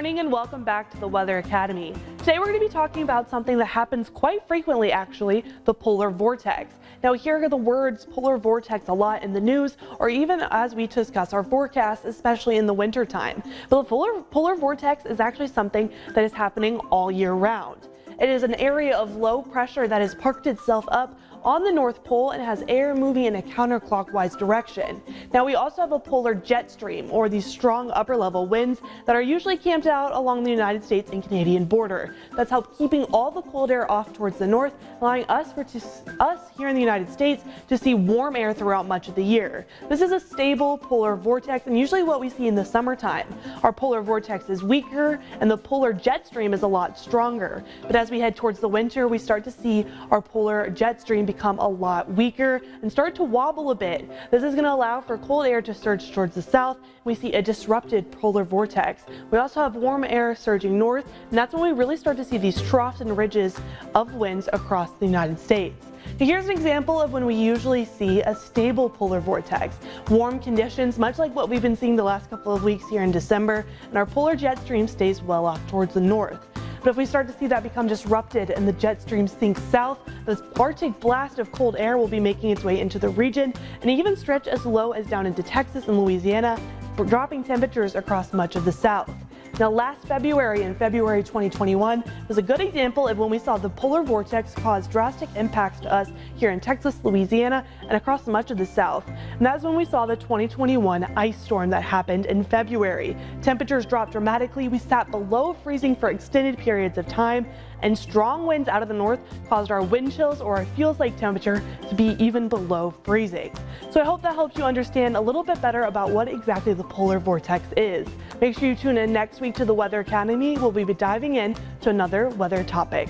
morning and welcome back to the Weather Academy. Today we're going to be talking about something that happens quite frequently actually, the polar vortex. Now here are the words polar vortex a lot in the news or even as we discuss our forecast, especially in the winter time. But the polar vortex is actually something that is happening all year round. It is an area of low pressure that has parked itself up on the North Pole and has air moving in a counterclockwise direction. Now we also have a polar jet stream, or these strong upper level winds that are usually camped out along the United States and Canadian border. That's helped keeping all the cold air off towards the north, allowing us here in the United States to see warm air throughout much of the year. This is a stable polar vortex and usually what we see in the summertime. Our polar vortex is weaker and the polar jet stream is a lot stronger. But as we head towards the winter, we start to see our polar jet stream become a lot weaker and start to wobble a bit. This is going to allow for cold air to surge towards the south. We see a disrupted polar vortex. We also have warm air surging north, and that's when we really start to see these troughs and ridges of winds across the United States. Now here's an example of when we usually see a stable polar vortex. Warm conditions, much like what we've been seeing the last couple of weeks here in December, and our polar jet stream stays well off towards the north. But if we start to see that become disrupted and the jet stream sinks south, this Arctic blast of cold air will be making its way into the region and even stretch as low as down into Texas and Louisiana, dropping temperatures across much of the south. Now last February, in February 2021, was a good example of when we saw the polar vortex cause drastic impacts to us here in Texas, Louisiana, and across much of the south. And that's when we saw the 2021 ice storm that happened in February. Temperatures dropped dramatically, we sat below freezing for extended periods of time, and strong winds out of the north caused our wind chills or our feels like temperature to be even below freezing. So I hope that helps you understand a little bit better about what exactly the polar vortex is. Make sure you tune in next week to the Weather Academy. We'll be diving in to another weather topic.